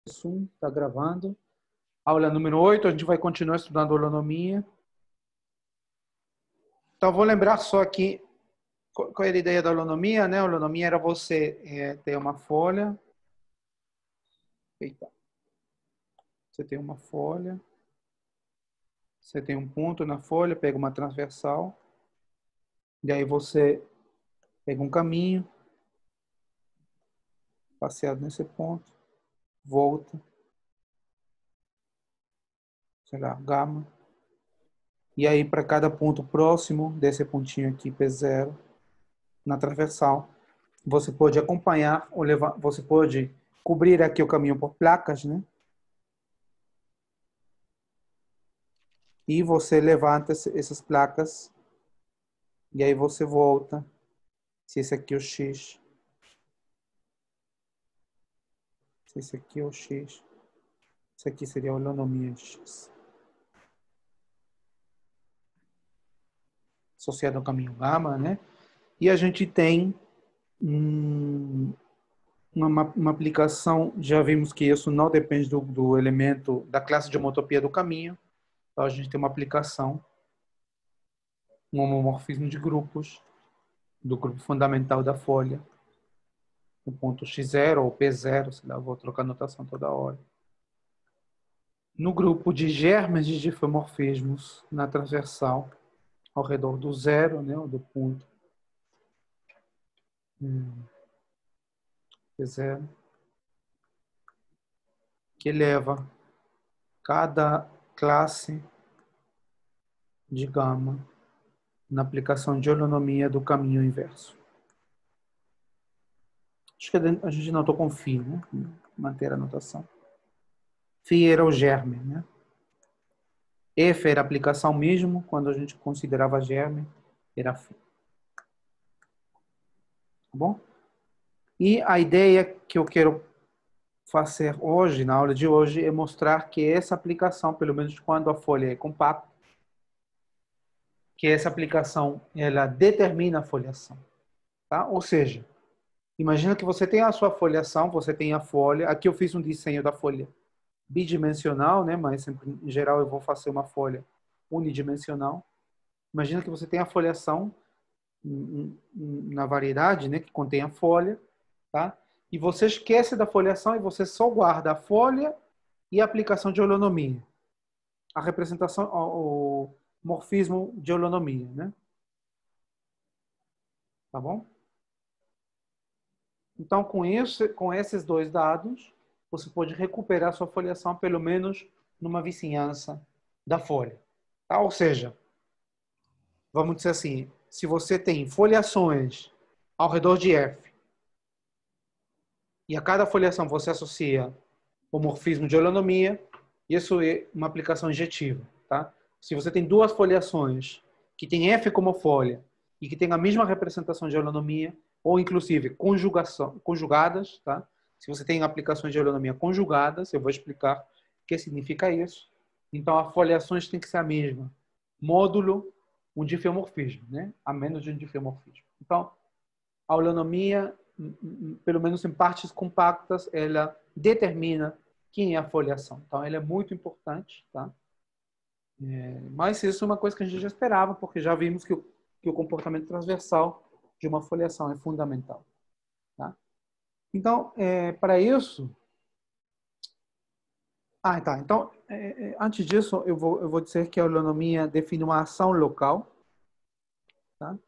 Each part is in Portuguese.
Zoom, está gravando. Aula número 8, a gente vai continuar estudando holonomia. Então, vou lembrar só aqui qual era a ideia da holonomia, né? A holonomia era você ter uma folha. Eita. Você tem uma folha. Você tem um ponto na folha, pega uma transversal. E aí você pega um caminho, passeado nesse ponto, volta, sei lá, gama. E aí, para cada ponto próximo desse pontinho aqui, P0, na transversal, você pode acompanhar ou levar, você pode cobrir aqui o caminho por placas, né? E você levanta essas placas e aí você volta. Se esse aqui é o X, se esse aqui é o X, esse aqui seria a holonomia X. Associado ao caminho gama, né? E a gente tem uma aplicação, já vimos que isso não depende do elemento, da classe de homotopia do caminho. Então, a gente tem uma aplicação, um homomorfismo de grupos, do grupo fundamental da folha, o ponto X0 ou P0, sei lá, vou trocar a notação toda hora. No grupo de germes de difeomorfismos, na transversal, ao redor do zero, né, do ponto P0, que leva cada classe de gama na aplicação de holonomia do caminho inverso. Acho que a gente notou com φ, né? Manter a notação. Φ era o germe, né? F era a aplicação mesmo, quando a gente considerava germe, era φ. Tá bom? E a ideia que eu quero fazer hoje, na aula de hoje, é mostrar que essa aplicação, pelo menos quando a folha é compacta, que essa aplicação, ela determina a foliação. Tá? Ou seja, imagina que você tem a sua foliação, você tem a folha. Aqui eu fiz um desenho da folha bidimensional, né? Mas em geral eu vou fazer uma folha unidimensional. Imagina que você tem a foliação na variedade, né? Que contém a folha, tá? E você esquece da foliação e você só guarda a folha e a aplicação de holonomia. A representação, o morfismo de holonomia, né? Tá bom? Então, com esses dois dados, você pode recuperar sua foliação, pelo menos numa vizinhança da folha. Tá? Ou seja, vamos dizer assim, se você tem foliações ao redor de F, e a cada foliação você associa o morfismo de holonomia, isso é uma aplicação injetiva. Tá? Se você tem duas foliações que tem F como folha e que tem a mesma representação de holonomia, ou inclusive conjugadas, tá? Se você tem aplicações de holonomia conjugadas, eu vou explicar o que significa isso. Então, as foliações têm que ser a mesma. Módulo, um difeomorfismo, né? A menos de um difeomorfismo. Então, a holonomia, pelo menos em partes compactas, ela determina quem é a foliação. Então, ela é muito importante, tá? Mas isso é uma coisa que a gente já esperava, porque já vimos que o comportamento transversal de uma foliação é fundamental. Tá? Então, para isso... tá. Então, antes disso, eu vou dizer que a holonomia define uma ação local. Tá?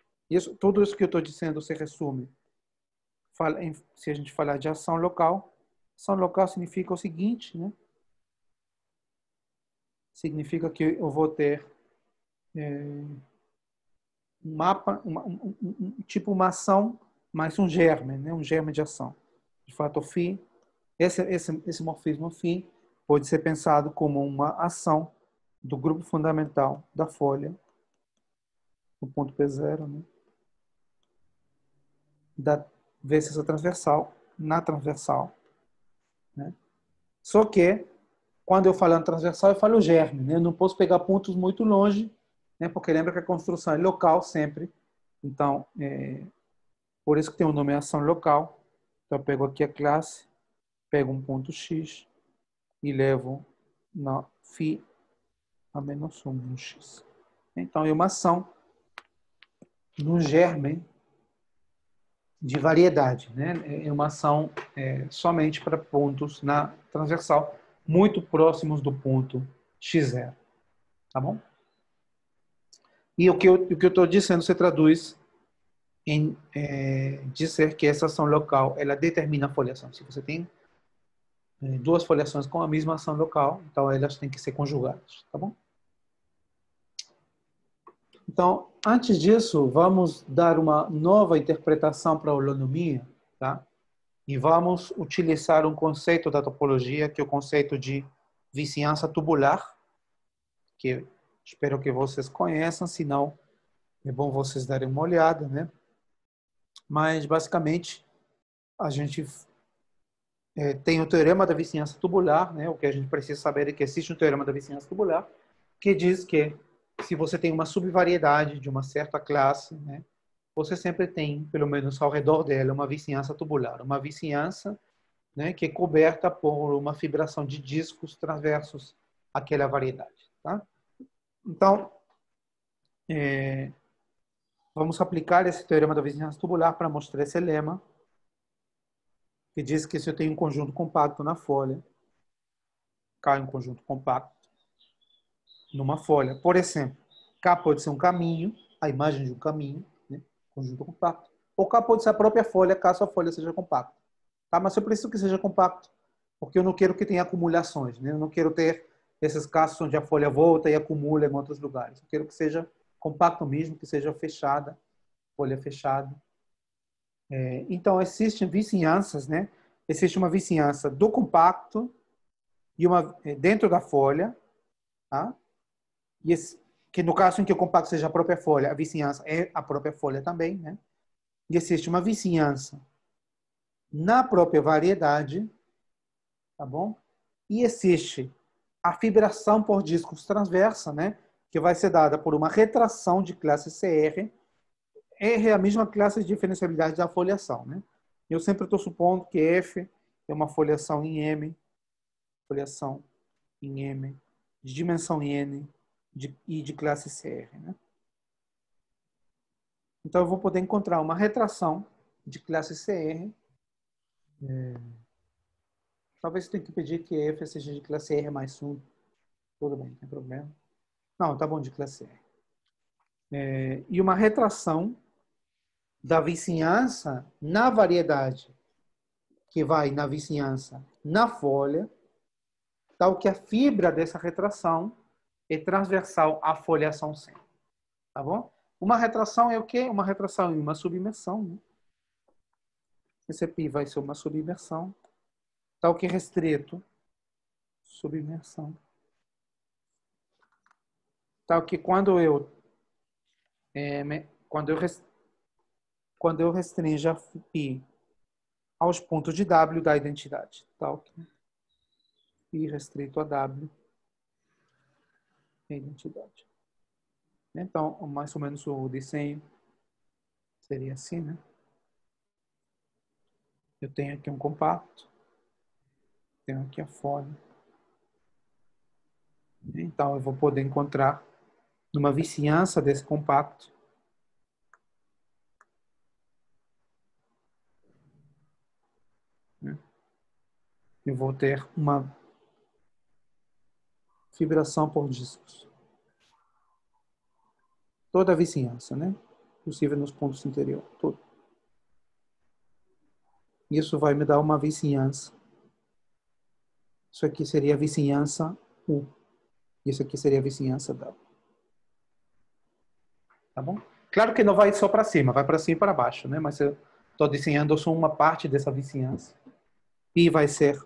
Tudo isso que eu estou dizendo se resume. Se a gente falar de ação local significa o seguinte, né? Significa que eu vou ter um mapa, tipo uma ação, mais um germe, né? Um germe de ação. De fato, o φ, esse morfismo φ pode ser pensado como uma ação do grupo fundamental da folha, no ponto P0, né? Vezes a transversal, na transversal. Né? Só que, quando eu falo na transversal, eu falo germe. Né? Eu não posso pegar pontos muito longe, né? Porque lembra que a construção é local sempre. Então, por isso que tem uma nomeação local. Então, eu pego aqui a classe, pego um ponto X, e levo na φ a menos 1 no x. Então, é uma ação no germe de variedade, né? É uma ação somente para pontos na transversal muito próximos do ponto x0, tá bom? E o que eu estou dizendo se traduz em dizer que essa ação local ela determina a foliação. Se você tem duas foliações com a mesma ação local, então elas têm que ser conjugadas, tá bom? Então, antes disso, vamos dar uma nova interpretação para a holonomia, tá? E vamos utilizar um conceito da topologia, que é o conceito de vizinhança tubular, que espero que vocês conheçam, senão é bom vocês darem uma olhada, né? Mas, basicamente, a gente tem o teorema da vizinhança tubular, né? O que a gente precisa saber é que existe um teorema da vizinhança tubular, que diz que se você tem uma subvariedade de uma certa classe, né? Você sempre tem, pelo menos ao redor dela, uma vizinhança tubular, uma vizinhança, né, que é coberta por uma fibração de discos transversos àquela variedade. Tá? Então, vamos aplicar esse teorema da vizinhança tubular para mostrar esse lema, que diz que se eu tenho um conjunto compacto na folha, K é um conjunto compacto numa folha. Por exemplo, K pode ser um caminho, a imagem de um caminho, né, conjunto compacto, ou K pode ser a própria folha, caso a folha seja compacta. Tá? Mas eu preciso que seja compacto, porque eu não quero que tenha acumulações, né? Eu não quero ter esses casos onde a folha volta e acumula em outros lugares. Eu quero que seja compacto mesmo, que seja fechada, folha fechada. Então, existem vizinhanças, né? Existe uma vizinhança do compacto e uma dentro da folha, tá? E que no caso em que o compacto seja a própria folha, a vizinhança é a própria folha também, né? E existe uma vizinhança na própria variedade, tá bom? E existe a fibração por discos transversa, né? Que vai ser dada por uma retração de classe CR. R é a mesma classe de diferenciabilidade da foliação, né? Eu sempre estou supondo que F é uma foliação em M, foliação em M, de dimensão N e de classe CR, né? Então, eu vou poder encontrar uma retração de classe CR. Talvez eu tenha que pedir que F seja de classe R mais 1. Tudo bem, não tem problema. Não, tá bom, de classe R. E uma retração da vizinhança na variedade, que vai na vizinhança na folha, tal que a fibra dessa retração é transversal à foliação centro. Tá bom? Uma retração é o quê? Uma retração e uma submersão. Né? Esse π vai ser uma submersão, tal que restrito, submersão. Tal que quando eu restringo a π aos pontos de W da identidade. Tal que π restrito a W é identidade. Então, mais ou menos o desenho seria assim, né? Eu tenho aqui um compacto, tenho aqui a folha. Então, eu vou poder encontrar numa vizinhança desse compacto eu vou ter uma fibração por discos. Toda a vizinhança, né? Inclusive nos pontos interior. Todo. Isso vai me dar uma vizinhança. Isso aqui seria a vizinhança U. Isso aqui seria a vizinhança W. Tá bom? Claro que não vai só para cima, vai para cima e para baixo, né? Mas eu estou desenhando só uma parte dessa vizinhança. E vai ser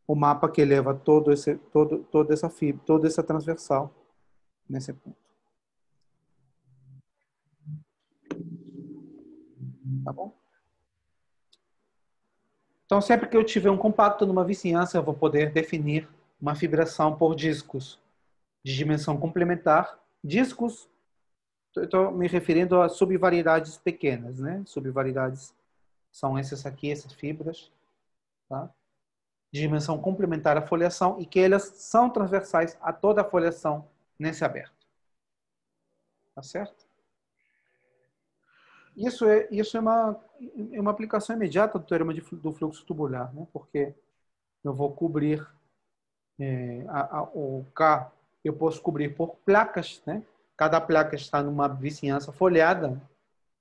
o mapa que leva toda essa fibra, toda essa transversal nesse ponto. Tá bom? Então, sempre que eu tiver um compacto numa vizinhança, eu vou poder definir uma fibração por discos de dimensão complementar. Discos, estou me referindo a subvariedades pequenas, né? Subvariedades são essas aqui, essas fibras, tá? de dimensão complementar à foliação e que elas são transversais a toda a foliação nesse aberto. Tá certo? Isso é uma aplicação imediata do teorema do fluxo tubular, né? Porque eu vou cobrir o K, eu posso cobrir por placas, né? Cada placa está numa vizinhança folhada,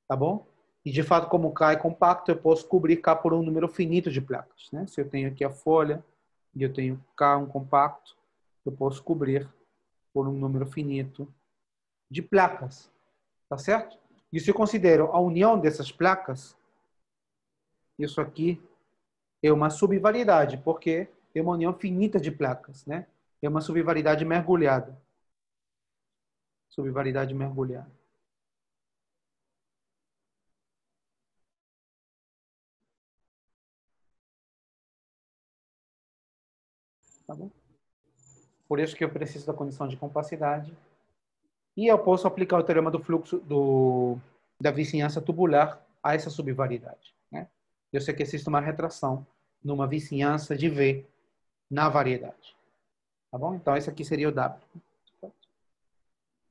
tá bom? E de fato, como o K é compacto, eu posso cobrir K por um número finito de placas, né? Se eu tenho aqui a folha e eu tenho K um compacto, eu posso cobrir por um número finito de placas, tá certo? E se eu considero a união dessas placas, isso aqui é uma subvariedade, porque é uma união finita de placas, né? É uma subvariedade mergulhada. Subvariedade mergulhada. Tá bom? Por isso que eu preciso da condição de compacidade. E eu posso aplicar o teorema do fluxo da vizinhança tubular a essa subvariedade, né? Eu sei que existe uma retração numa vizinhança de V na variedade. Tá bom? Então, esse aqui seria o W.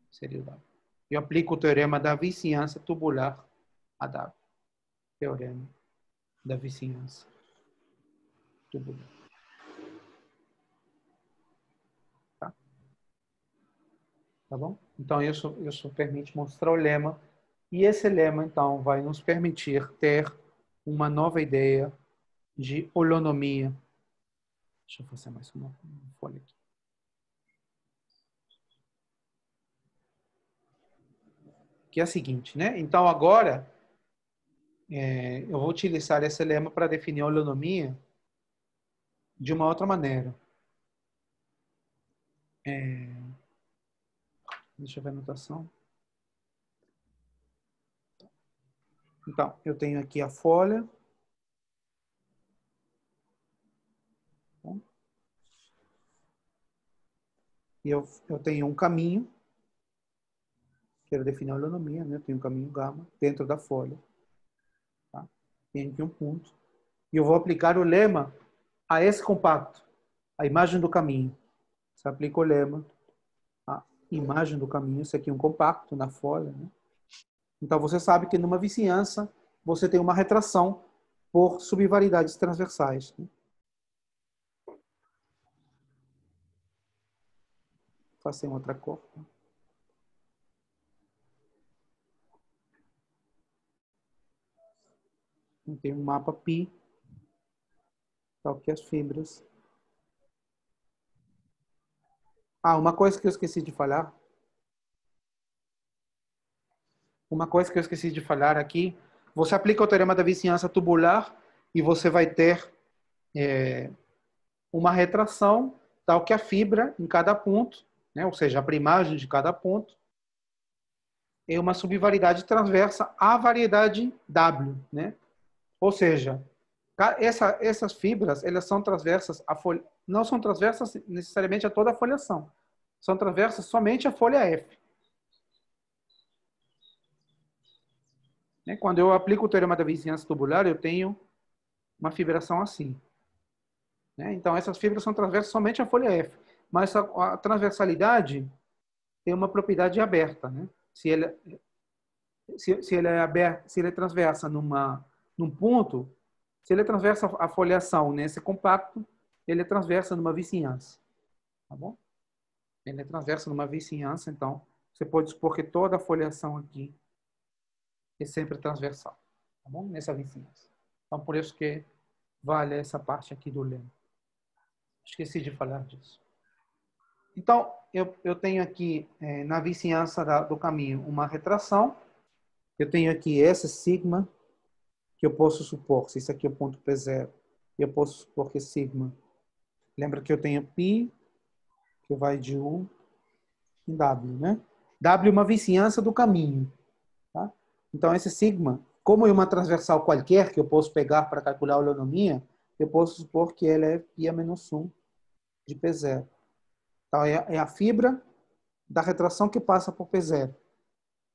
Seria o W. Eu aplico o teorema da vizinhança tubular a W. Teorema da vizinhança tubular. Tá? Tá bom? Então, isso permite mostrar o lema. E esse lema, então, vai nos permitir ter uma nova ideia de holonomia. Deixa eu fazer mais uma folha aqui. Que é a seguinte, né? Então, agora, eu vou utilizar esse lema para definir a holonomia de uma outra maneira. Deixa eu ver a anotação. Então, eu tenho aqui a folha. E eu tenho um caminho. Quero definir a holonomia, né? Eu tenho um caminho gama dentro da folha. Tá? Tem aqui um ponto. E eu vou aplicar o lema a esse compacto, a imagem do caminho. Você aplica o lema, a imagem do caminho. Isso aqui é um compacto na folha, né? Então, você sabe que numa vizinhança, você tem uma retração por subvariedades transversais. Né? Faça em outra cor. Tem um mapa pi, tal que as fibras. Uma coisa que eu esqueci de falar. Uma coisa que eu esqueci de falar aqui. Você aplica o teorema da vizinhança tubular e você vai ter uma retração tal que a fibra em cada ponto, né? Ou seja, a primagem de cada ponto, é uma subvariedade transversa à variedade W, né? Ou seja, essas fibras, elas são transversas à folha, não são transversas necessariamente a toda a foliação. São transversas somente à folha F. Quando eu aplico o teorema da vizinhança tubular, eu tenho uma fibração assim. Então, essas fibras são transversas somente à folha F. Mas a transversalidade tem uma propriedade aberta. Né? Se ele é aberto, se ele é transversa num ponto, se ele é transversa a foliação nesse compacto, ele é transversa numa vizinhança. Tá bom? Ele é transversa numa vizinhança, então você pode supor que toda a foliação aqui é sempre transversal. Tá bom? Nessa vizinhança. Então, por isso que vale essa parte aqui do lema. Esqueci de falar disso. Então, eu tenho aqui, na vizinhança do caminho, uma retração. Eu tenho aqui essa sigma, que eu posso supor, se isso aqui é o ponto P0, eu posso supor que é sigma. Lembra que eu tenho π, que vai de U em W, né? W é uma vizinhança do caminho. Tá? Então, esse sigma, como é uma transversal qualquer, que eu posso pegar para calcular a holonomia, eu posso supor que ela é π a menos 1 de P0. Então, é a fibra da retração que passa por P0.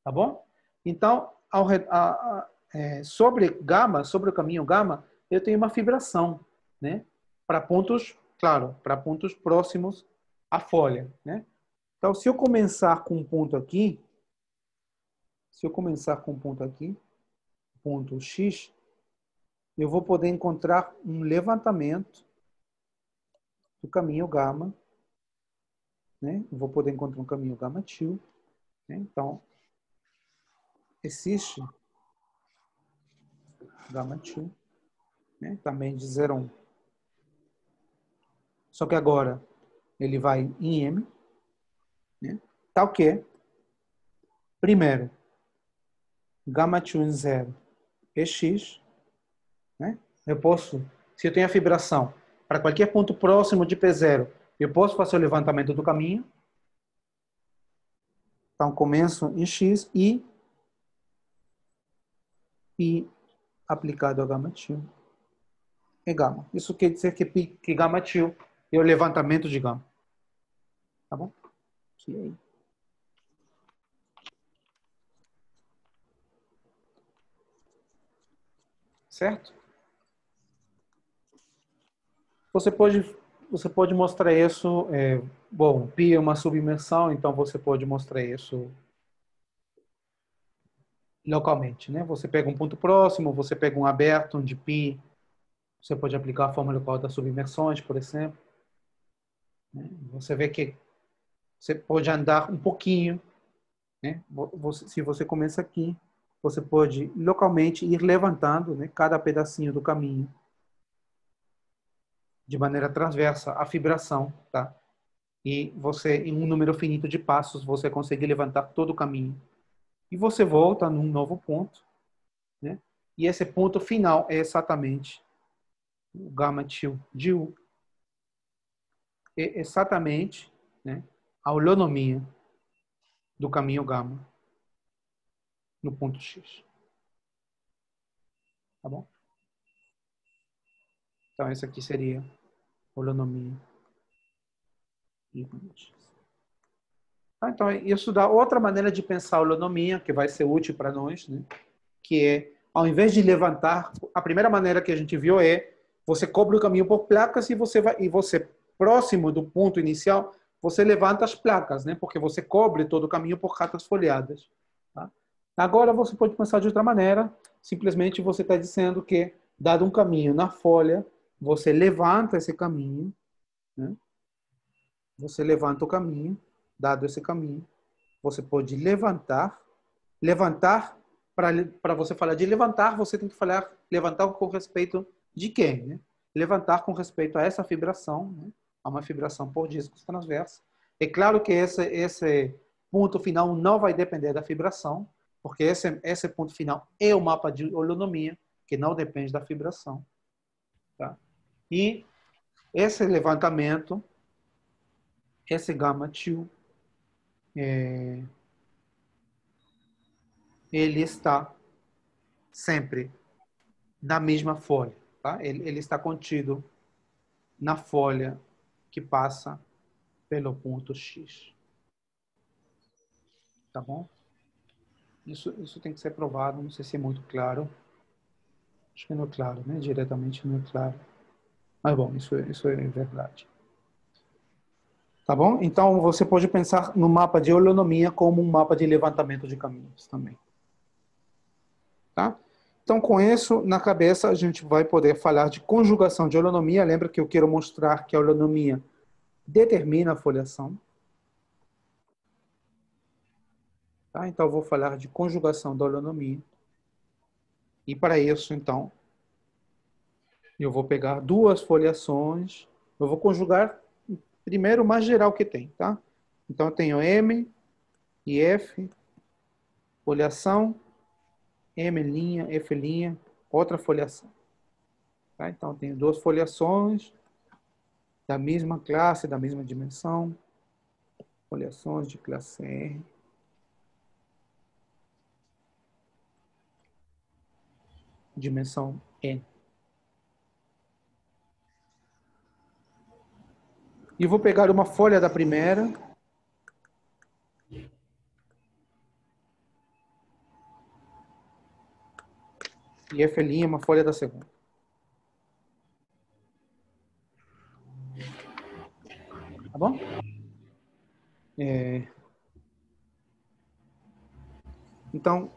Tá bom? Então, sobre gama, sobre o caminho gama, eu tenho uma fibração, né? para pontos, claro, para pontos próximos à folha, né? Então, se eu começar com um ponto aqui, ponto X, eu vou poder encontrar um levantamento do caminho gama, né? Eu vou poder encontrar um caminho gama til, né? Então, existe gama til, né? Também de 0 a 1. Só que agora ele vai em M, né? Tal que, primeiro, gama til em 0 é X, né? Eu posso, se eu tenho a fibração para qualquer ponto próximo de P0, eu posso fazer o levantamento do caminho. Então, começo em X e aplicado a gama til é gama. Isso quer dizer que gama til é o levantamento de gama. Tá bom? Ok. Certo? Você pode mostrar isso, bom, π é uma submersão, então você pode mostrar isso localmente, né? Você pega um ponto próximo, você pega um aberto de π, você pode aplicar a fórmula local das submersões, por exemplo. Né? Você vê que você pode andar um pouquinho, né? Se você começa aqui, você pode localmente ir levantando, né, cada pedacinho do caminho de maneira transversa a fibração, tá? E você, em um número finito de passos, você consegue levantar todo o caminho. E você volta num novo ponto, né? E esse ponto final é exatamente o gama til de U, é exatamente, né, a holonomia do caminho gama no ponto X. Tá bom? Então, essa aqui seria a holonomia de gama X. Então, isso dá outra maneira de pensar a holonomia, que vai ser útil para nós, né? Que é, ao invés de levantar, a primeira maneira que a gente viu é você cobre o caminho por placas e você próximo do ponto inicial, você levanta as placas, né? Porque você cobre todo o caminho por ratas folhadas. Tá? Agora você pode pensar de outra maneira, simplesmente você está dizendo que, dado um caminho na folha, você levanta esse caminho, né? Você levanta o caminho, dado esse caminho, você pode levantar, para você falar de levantar, você tem que falar levantar com respeito de quem, né? Levantar com respeito a essa fibração, né? A uma fibração por discos transversos. É claro que esse ponto final não vai depender da fibração, porque esse ponto final é o mapa de holonomia, que não depende da fibração. Tá? E esse levantamento, esse gama til, ele está sempre na mesma folha. Tá? Ele está contido na folha que passa pelo ponto X. Tá bom? Isso tem que ser provado, não sei se é muito claro. Acho que não é claro, né? Diretamente não é claro. Mas bom, isso é verdade. Tá bom? Então você pode pensar no mapa de holonomia como um mapa de levantamento de caminhos também. Tá? Então, com isso na cabeça, a gente vai poder falar de conjugação de holonomia. Lembra que eu quero mostrar que a holonomia determina a foliação. Tá? Então, eu vou falar de conjugação da holonomia. E para isso, então, eu vou pegar duas foliações. Eu vou conjugar primeiro o mais geral que tem. Tá? Então, eu tenho M e F, foliação, M', F', outra foliação. Tá? Então, eu tenho duas foliações da mesma classe, da mesma dimensão. Foliações de classe R. Dimensão N. E vou pegar uma folha da primeira. E F', uma folha da segunda. Tá bom? Então,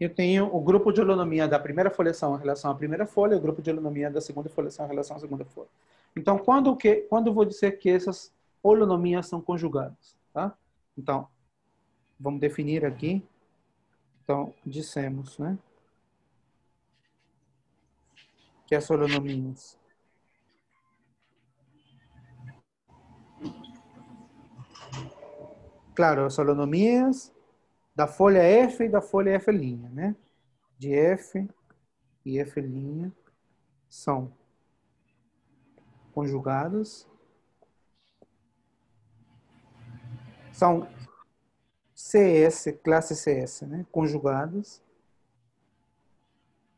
eu tenho o grupo de holonomia da primeira folheação em relação à primeira folha, o grupo de holonomia da segunda folheação em relação à segunda folha. Então, quando eu vou dizer que essas holonomias são conjugadas? Tá? Então, vamos definir aqui. Então, dissemos, né, que as holonomias claro, as holonomias da folha F e da folha F', né? De F e F' são conjugadas, são CS, classe CS, né? Conjugadas.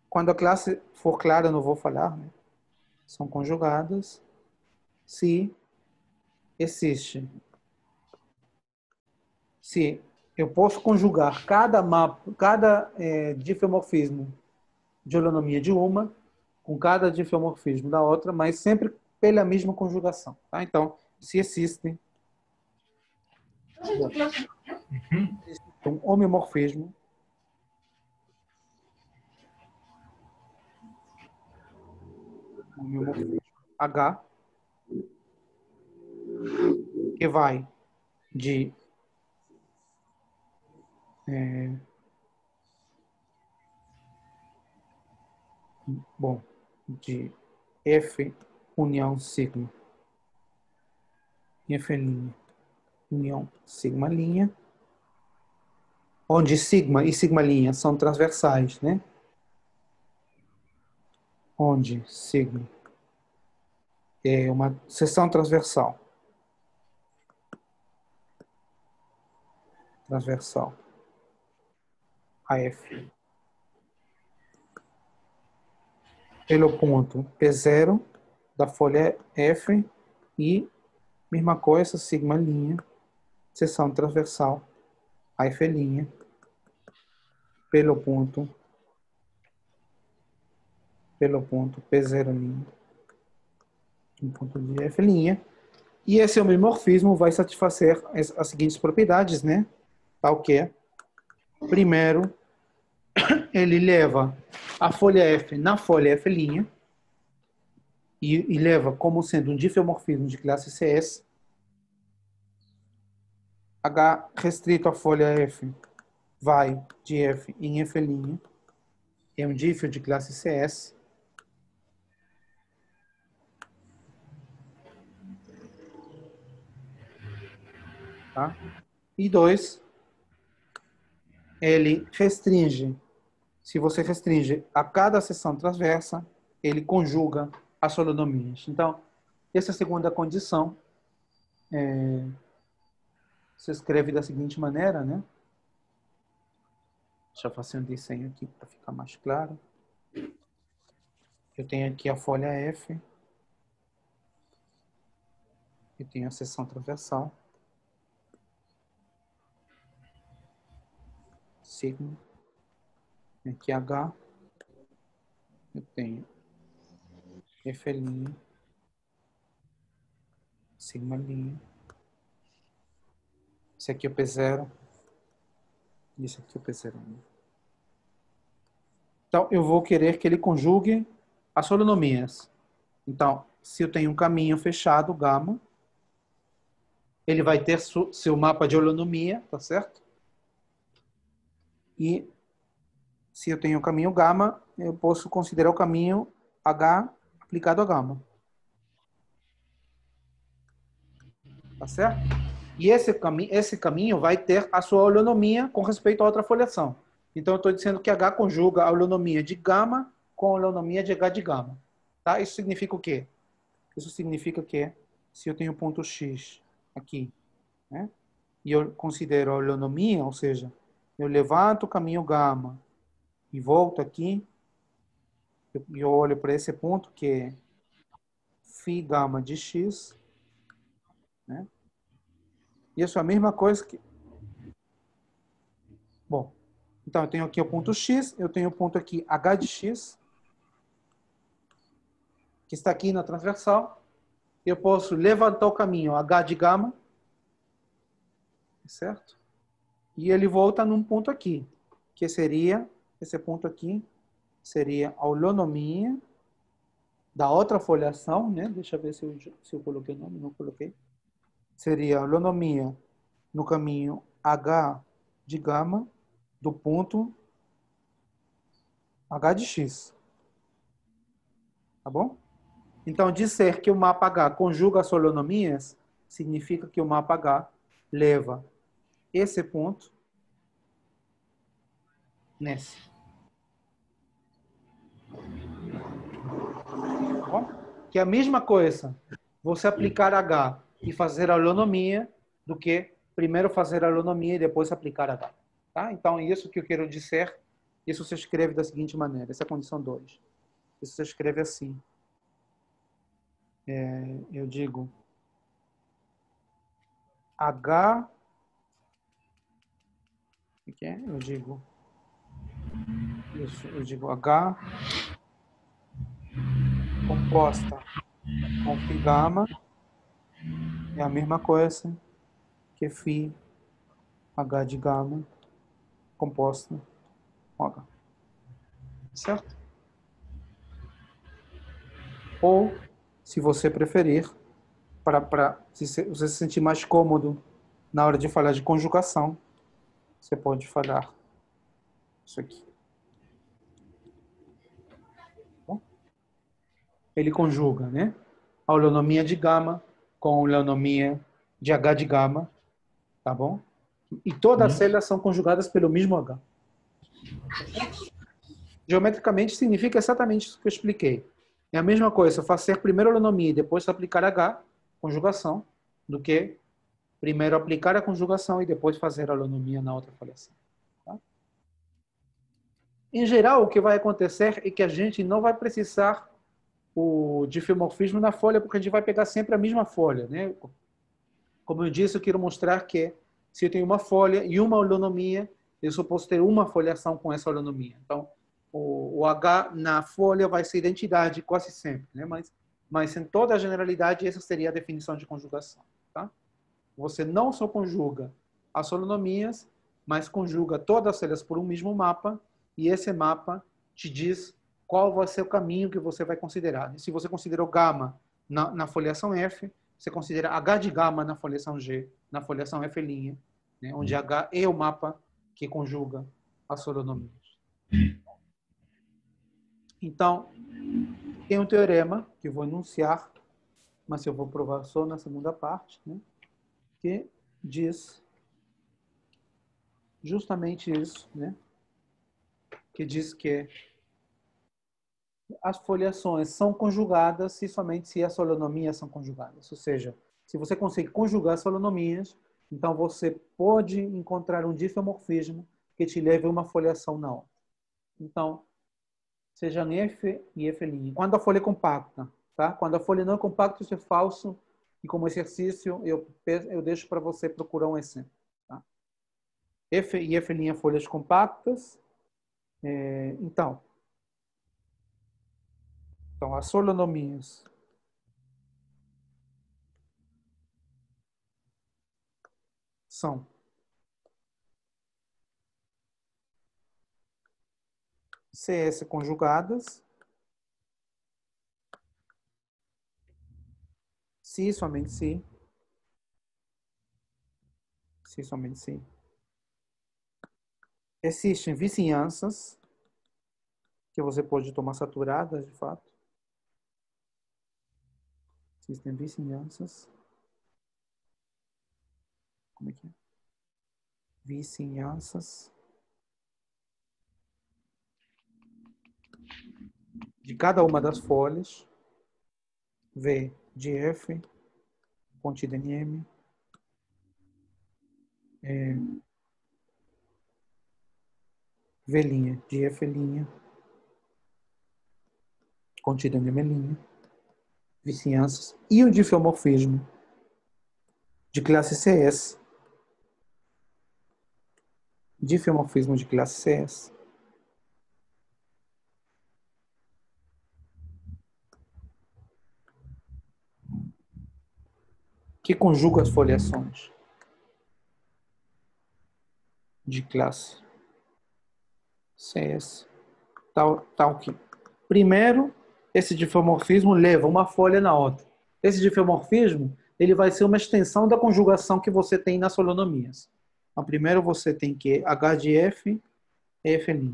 Quando a classe for clara, eu não vou falar, né? São conjugadas se existe. Se eu posso conjugar cada difeomorfismo de holonomia de uma com cada difeomorfismo da outra, mas sempre pela mesma conjugação. Tá? Então, se existe um homeomorfismo H, que vai de de F união sigma e F' união sigma linha, onde sigma e sigma linha são transversais, né? Onde sigma é uma seção transversal a F pelo ponto P0 da folha F e mesma coisa, sigma linha, seção transversal a F' pelo ponto P0 linha, um ponto de F', e esse homeomorfismo vai satisfazer as seguintes propriedades, né? Tal que é, primeiro, ele leva a folha F na folha F' e leva como sendo um difeomorfismo de classe CS. H restrito à folha F vai de F em F', é um difeo de classe CS. Tá? E 2, ele restringe, se você restringe a cada seção transversa, ele conjuga as holonomias. Então, essa segunda condição se escreve da seguinte maneira, né? Deixa eu fazer um desenho aqui para ficar mais claro. Eu tenho aqui a folha F, eu tenho a seção transversal, sigma, aqui H, eu tenho F', sigma linha, esse aqui é o P0, e esse aqui é o P0. Então, eu vou querer que ele conjugue as holonomias. Então, se eu tenho um caminho fechado, gama, ele vai ter seu mapa de holonomia, tá certo? E se eu tenho o caminho gama, eu posso considerar o caminho H aplicado a gama. Tá certo? E esse caminho vai ter a sua holonomia com respeito a outra foliação. Então, eu estou dizendo que H conjuga a holonomia de gama com a holonomia de H de gama. Tá? Isso significa o quê? Isso significa que se eu tenho ponto X aqui, né, e eu considero a holonomia, ou seja, eu levanto o caminho gama e volto aqui, eu olho para esse ponto que é φ gama de X, né? Isso é a mesma coisa que... Bom, então eu tenho aqui o ponto X, eu tenho o ponto aqui H de X, que está aqui na transversal, eu posso levantar o caminho H de gama, certo? E ele volta num ponto aqui, que seria, esse ponto aqui, seria a holonomia da outra foliação, né? Deixa eu ver se eu coloquei o nome, não coloquei. Seria a holonomia no caminho H de gama do ponto H de X. Tá bom? Então, dizer que o mapa H conjuga as holonomias significa que o mapa H leva esse ponto nesse. Tá bom? Que é a mesma coisa você aplicar H e fazer a holonomia do que primeiro fazer a holonomia e depois aplicar H. Tá? Então, isso que eu quero dizer, isso se escreve da seguinte maneira, essa é a condição 2. Isso se escreve assim. Eu digo H, o que é? Eu digo H composta com φ gama é a mesma coisa que φ H de gama composta com H. Certo? Ou, se você preferir, se você se sentir mais cômodo na hora de falar de conjugação, você pode falar isso aqui. Bom? Ele conjuga, né? A holonomia de gama com a holonomia de H de gama, tá bom? E todas as células são conjugadas pelo mesmo H. Geometricamente significa exatamente isso que eu expliquei. É a mesma coisa fazer primeiro a holonomia e depois aplicar H, conjugação, do que primeiro aplicar a conjugação e depois fazer a holonomia na outra foliação. Tá? Em geral, o que vai acontecer é que a gente não vai precisar o difeomorfismo na folha, porque a gente vai pegar sempre a mesma folha. Né? Como eu disse, eu quero mostrar que se eu tenho uma folha e uma holonomia, eu só posso ter uma foliação com essa holonomia. Então, o H na folha vai ser identidade quase sempre, né? Mas em toda a generalidade, essa seria a definição de conjugação. Tá? Você não só conjuga as holonomias, mas conjuga todas elas por um mesmo mapa, e esse mapa te diz qual vai ser o caminho que você vai considerar. Se você considerou gama na foliação F, você considera H de gama na foliação G, na foliação F', né? Onde H é o mapa que conjuga as holonomias. Então, tem um teorema que eu vou enunciar, mas eu vou provar só na segunda parte, né? Que diz justamente isso, né? Que diz que as foliações são conjugadas somente se as holonomias são conjugadas. Ou seja, se você consegue conjugar as holonomias, então você pode encontrar um difeomorfismo que te leve a uma foliação na outra. Então, seja em F e F'. Quando a folha é compacta, tá? Quando a folha não é compacta, isso é falso. E como exercício, eu deixo para você procurar um exemplo. Tá? F e F' folhas compactas. Então, as holonomias são CS conjugadas, se somente se somente se. Existem vizinhanças que você pode tomar saturadas, de fato. Existem vizinhanças. Como é que é? Vizinhanças de cada uma das folhas. V de F, contida em M. V' de F', contida em M'. Vizinhanças. E o difeomorfismo de classe CS. Difeomorfismo de classe CS. que conjuga as foliações de classe CS tal que. Primeiro, esse difeomorfismo leva uma folha na outra. Esse difeomorfismo ele vai ser uma extensão da conjugação que você tem nas holonomias. Então, primeiro você tem que H de F, F'.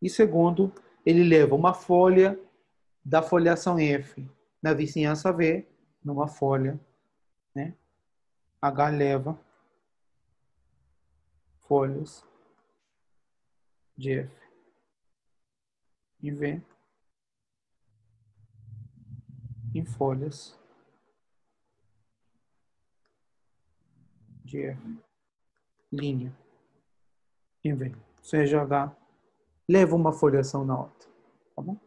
E segundo, ele leva uma folha da foliação F na vizinhança V, numa folha, né? H leva folhas de F e V em folhas de F, linha, em V. Ou seja, H leva uma foliação na outra. Tá bom?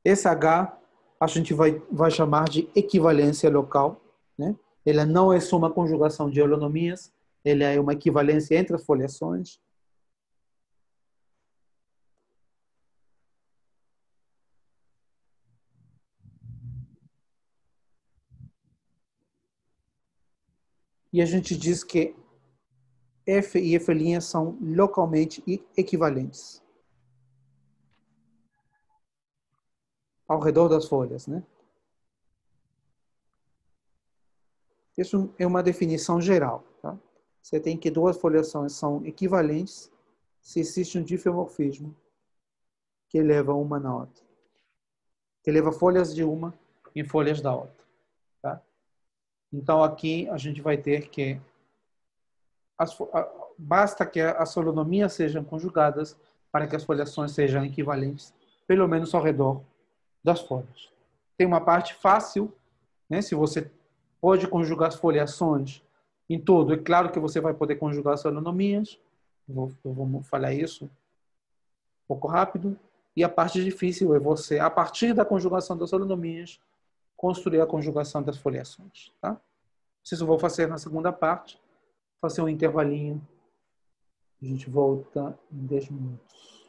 Esse H a gente vai chamar de equivalência local, né? Ela não é só uma conjugação de holonomias, ele é uma equivalência entre as foliações. E a gente diz que F e F' são localmente equivalentes ao redor das folhas, né? Isso é uma definição geral, tá? Você tem que duas foliações são equivalentes se existe um difeomorfismo que leva uma na outra, que leva folhas de uma em folhas da outra, tá? Então aqui a gente vai ter que basta que as holonomias sejam conjugadas para que as foliações sejam equivalentes, pelo menos ao redor das folhas. Tem uma parte fácil, né? Se você pode conjugar as foliações em todo, é claro que você vai poder conjugar as holonomias. Vamos falar isso um pouco rápido. E a parte difícil é você, a partir da conjugação das holonomias, construir a conjugação das foliações. Tá? Isso eu vou fazer na segunda parte. Fazer um intervalinho. A gente volta em 10 minutos.